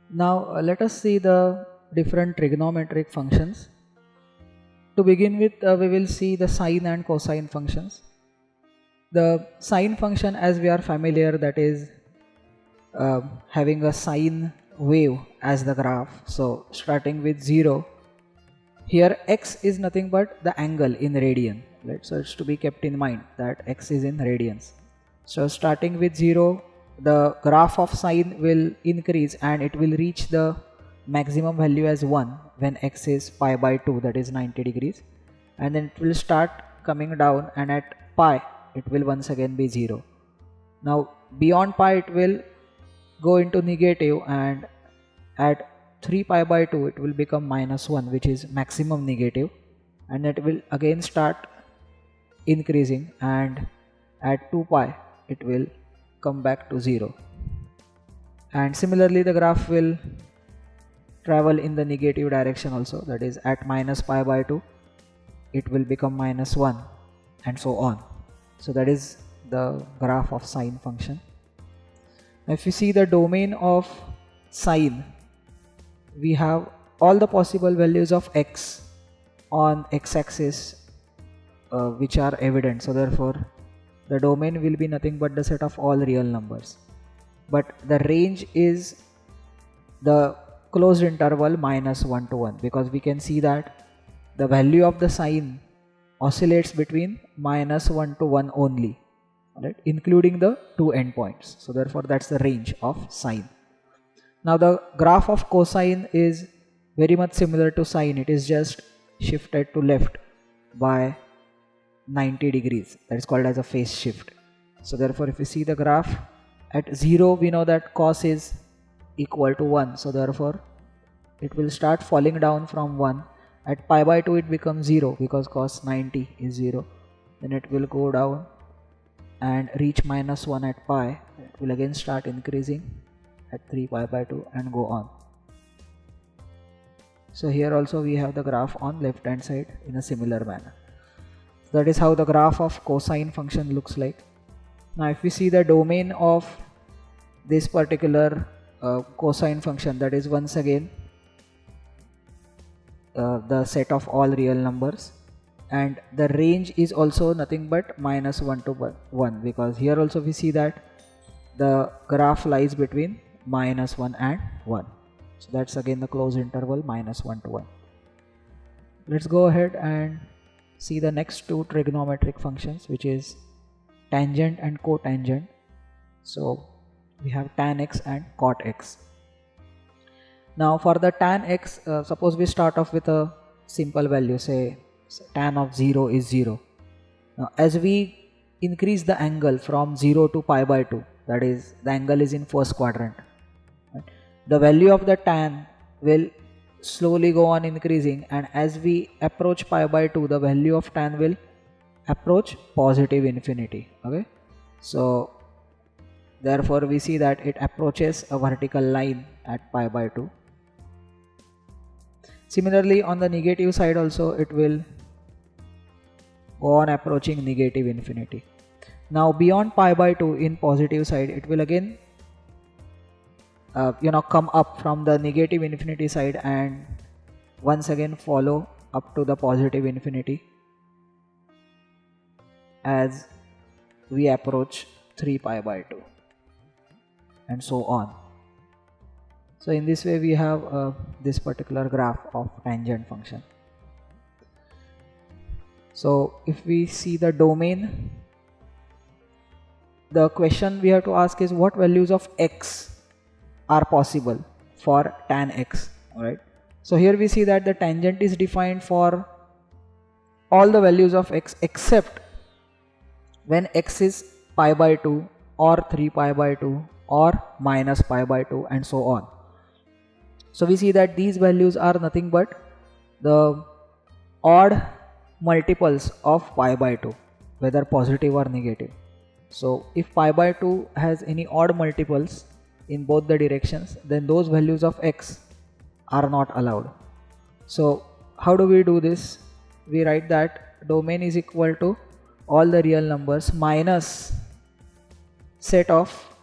Now let us see the different trigonometric functions. To begin with, we will see the sine and cosine functions. The sine function, as we are familiar, that is having a sine wave as the graph. So starting with 0, here x is nothing but the angle in radian, right? So it's to be kept in mind that x is in radians. So starting with 0, the graph of sine will increase and it will reach the maximum value as 1 when x is pi by 2, that is 90 degrees, and then it will start coming down, and at pi it will once again be 0. Now beyond pi it will go into negative, and at 3 pi by 2 it will become minus 1, which is maximum negative, and it will again start increasing, and at 2 pi it will come back to 0. And similarly the graph will travel in the negative direction also, that is at minus pi by 2 it will become minus 1, and so on. So that is the graph of sine function. Now if you see the domain of sine, we have all the possible values of x on x-axis which are evident. So therefore the domain will be nothing but the set of all real numbers, but the range is the closed interval minus 1 to 1, because we can see that the value of the sine oscillates between minus 1 to 1 only, right, including the two endpoints. So therefore that's the range of sine. Now the graph of cosine is very much similar to sine, it is just shifted to left by 90 degrees, that is called as a phase shift. So therefore if you see the graph at 0, we know that cos is equal to 1, so therefore it will start falling down from 1. At pi by 2 it becomes 0 because cos 90 is 0, then it will go down and reach minus 1 at pi. It will again start increasing at 3 pi by 2 and go on. So here also we have the graph on left hand side in a similar manner. So that is how the graph of cosine function looks like. Now if we see the domain of this particular cosine function, that is once again the set of all real numbers, and the range is also nothing but minus 1 to 1, because here also we see that the graph lies between minus 1 and 1. So that's again the closed interval minus 1 to 1. Let's go ahead and see the next two trigonometric functions, which is tangent and cotangent. So we have tan x and cot x. Now for the tan x, suppose we start off with a simple value, say tan of 0 is 0. Now as we increase the angle from 0 to pi by 2, that is the angle is in first quadrant, right, the value of the tan will slowly go on increasing, and as we approach pi by 2, the value of tan will approach positive infinity. Okay, so therefore we see that it approaches a vertical line at pi by 2. Similarly on the negative side also it will go on approaching negative infinity. Now beyond pi by 2 in positive side, it will again come up from the negative infinity side and once again follow up to the positive infinity as we approach 3 pi by 2, and so on. So in this way we have this particular graph of tangent function. So if we see the domain, the question we have to ask is what values of x are possible for tan x. Alright, so here we see that the tangent is defined for all the values of x except when x is pi by 2 or 3 pi by 2 or minus pi by 2 and so on. So we see that these values are nothing but the odd multiples of pi by 2, whether positive or negative. So if pi by 2 has any odd multiples in both the directions, then those values of x are not allowed. So how do we do this? We write that domain is equal to all the real numbers minus set of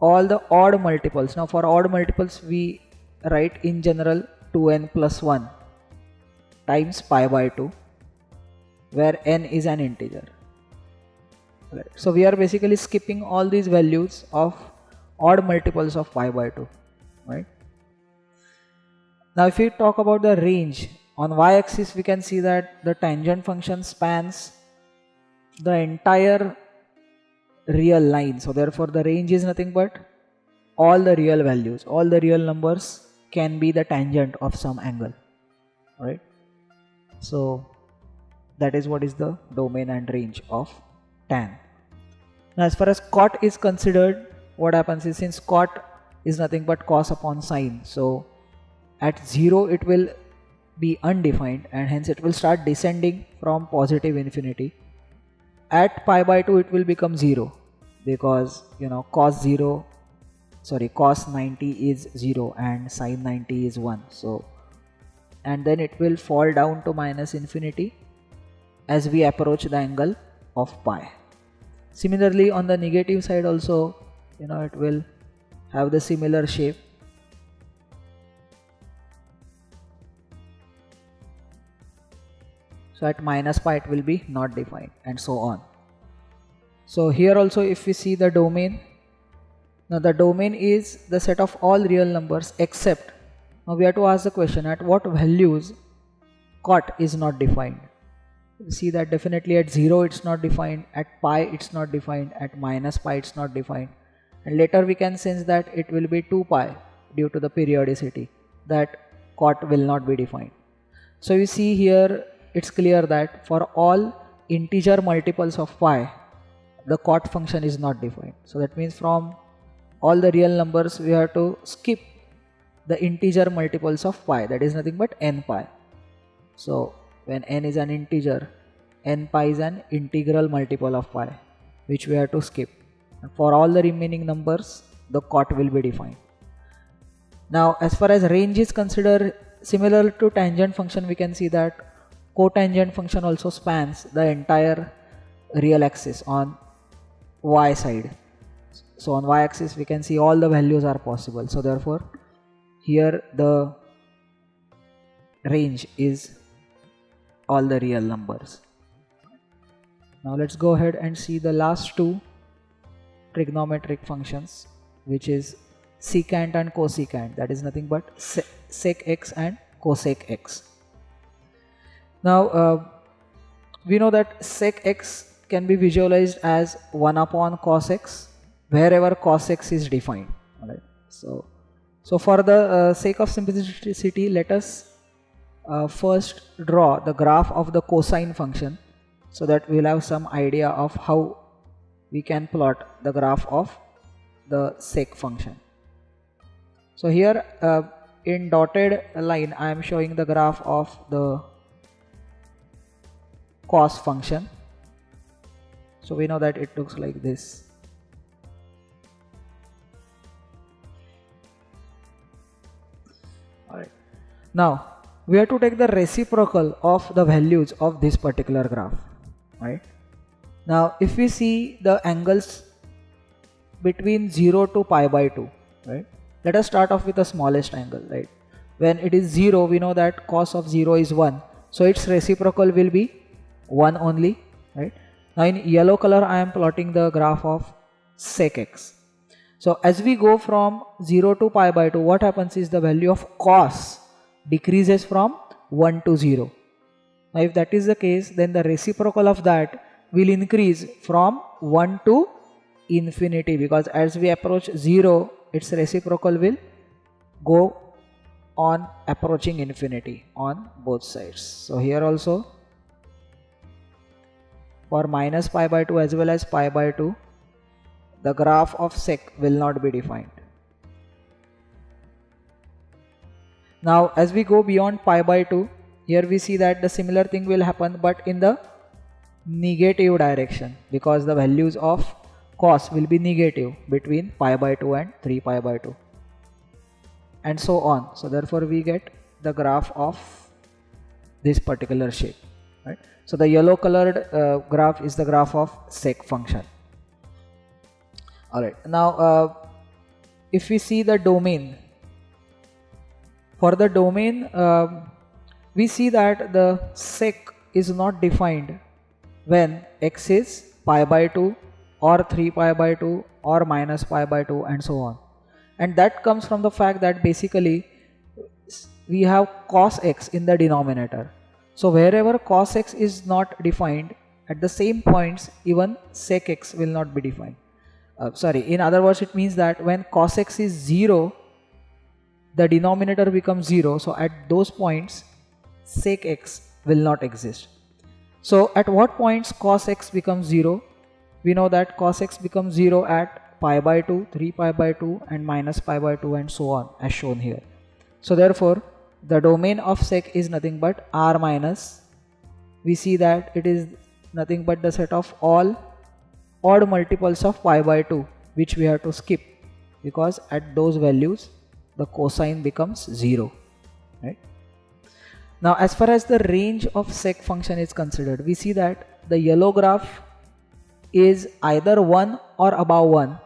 all the odd multiples. Now for odd multiples we write in general 2n plus 1 times pi by 2, where n is an integer. Right. So we are basically skipping all these values of odd multiples of pi by 2, right? Now if we talk about the range, on y-axis we can see that the tangent function spans the entire real line. So therefore the range is nothing but all the real values, all the real numbers can be the tangent of some angle, right? So that is what is the domain and range of tan. Now as far as cot is considered, what happens is, since cot is nothing but cos upon sine, so at 0 it will be undefined and hence it will start descending from positive infinity. At pi by 2 it will become 0 because cos 90 is 0 and sine 90 is 1. So and then it will fall down to minus infinity as we approach the angle of pi. Similarly on the negative side also, it will have the similar shape. So at minus pi it will be not defined and so on. So here also if we see the domain, now the domain is the set of all real numbers except, now we have to ask the question, at what values cot is not defined. You see that definitely at 0 it's not defined, at pi it's not defined, at minus pi it's not defined, and later we can sense that it will be 2 pi due to the periodicity, that cot will not be defined. So you see here it's clear that for all integer multiples of pi the cot function is not defined. So that means from all the real numbers we have to skip the integer multiples of pi, that is nothing but n pi. So when n is an integer, n pi is an integral multiple of pi, which we have to skip. And for all the remaining numbers the cot will be defined. Now as far as range is considered, similar to tangent function, we can see that cotangent function also spans the entire real axis on y side. So on y axis we can see all the values are possible. So therefore here the range is all the real numbers. Now let's go ahead and see the last two trigonometric functions, which is secant and cosecant, that is nothing but sec x and cosec x. Now we know that sec x can be visualized as 1 upon cos x wherever cos x is defined. Alright. So for the sake of simplicity, let us first draw the graph of the cosine function so that we will have some idea of how we can plot the graph of the sec function. So here in dotted line I am showing the graph of the cos function. So we know that it looks like this. Alright. Now we have to take the reciprocal of the values of this particular graph. Right. Now if we see the angles between 0 to pi by 2, right, let us start off with the smallest angle. Right. When it is 0, we know that cos of 0 is 1, so its reciprocal will be 1 only. Right. Now in yellow color I am plotting the graph of sec x. So as we go from 0 to pi by 2, what happens is the value of cos decreases from 1 to 0. Now if that is the case, then the reciprocal of that will increase from 1 to infinity, because as we approach 0 its reciprocal will go on approaching infinity on both sides. So here also for minus pi by 2 as well as pi by 2 the graph of sec will not be defined. Now as we go beyond pi by 2, here we see that the similar thing will happen but in the negative direction, because the values of cos will be negative between pi by 2 and 3 pi by 2 and so on. So therefore we get the graph of this particular shape. Right? So the yellow colored graph is the graph of sec function. Alright, now if we see the domain, For the domain, we see that the sec is not defined when x is pi by 2 or 3 pi by 2 or minus pi by 2 and so on. And that comes from the fact that basically we have cos x in the denominator. So wherever cos x is not defined, at the same points even sec x will not be defined. In other words, it means that when cos x is 0, the denominator becomes 0. So at those points sec x will not exist. So at what points cos x becomes 0? We know that cos x becomes 0 at pi by 2, 3 pi by 2 and minus pi by 2 and so on, as shown here. So therefore the domain of sec is nothing but r minus, we see that it is nothing but the set of all odd multiples of pi by 2, which we have to skip because at those values the cosine becomes 0, right? Now as far as the range of sec function is considered, we see that the yellow graph is either 1 or above 1,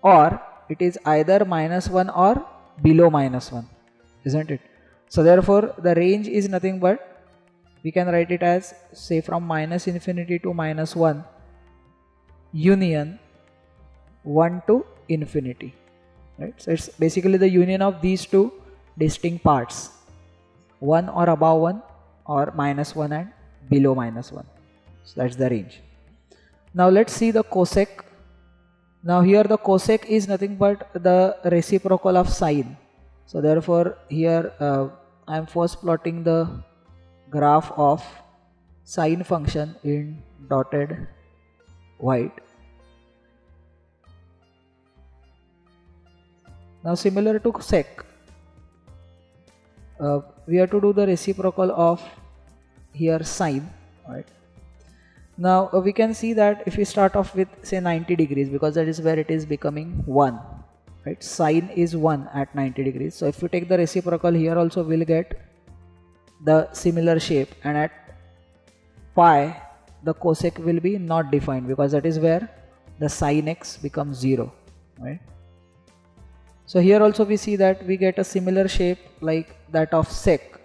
or it is either minus 1 or below minus 1, isn't it? So therefore the range is nothing but, we can write it as, say, from minus infinity to minus 1 union 1 to infinity, right? So it's basically the union of these two distinct parts, 1 or above 1 or minus 1 and below minus 1. So that's the range. Now let's see the cosec. Now here the cosec is nothing but the reciprocal of sine. So therefore here I am first plotting the graph of sine function in dotted white. Now similar to sec, we have to do the reciprocal of here sine, right? Now we can see that if we start off with, say, 90 degrees, because that is where it is becoming 1, right? Sine is 1 at 90 degrees. So if you take the reciprocal here also, we'll get the similar shape, and at pi the cosec will be not defined because that is where the sin x becomes 0, right? So here also we see that we get a similar shape like that of sec,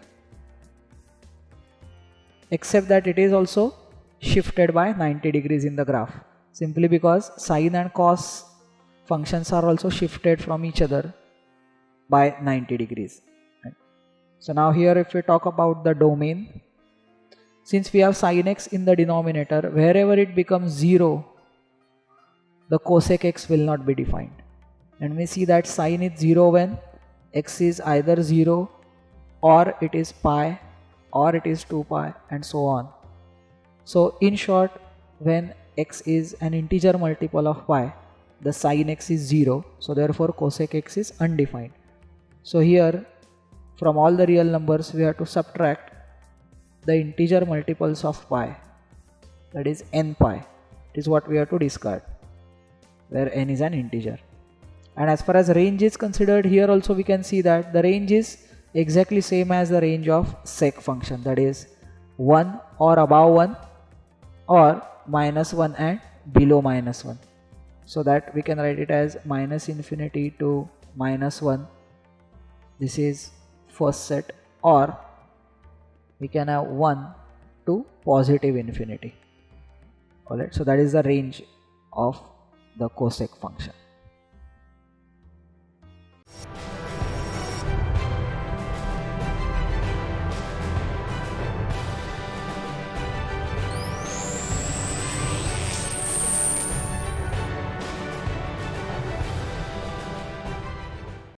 except that it is also shifted by 90 degrees in the graph, simply because sine and cos functions are also shifted from each other by 90 degrees. Right? So now here if we talk about the domain, since we have sin x in the denominator, wherever it becomes 0, the cosec x will not be defined. And we see that sin is 0 when x is either 0 or it is pi or it is 2 pi and so on. So in short, when x is an integer multiple of pi, the sin x is 0, so therefore cosec x is undefined. So here from all the real numbers we have to subtract the integer multiples of pi, that is n pi. It is what we have to discard, where n is an integer. And as far as range is considered, here also we can see that the range is exactly same as the range of sec function, that is 1 or above 1 or minus 1 and below minus 1. So that we can write it as minus infinity to minus 1. This is first set, or we can have 1 to positive infinity. Alright, so that is the range of the cosec function.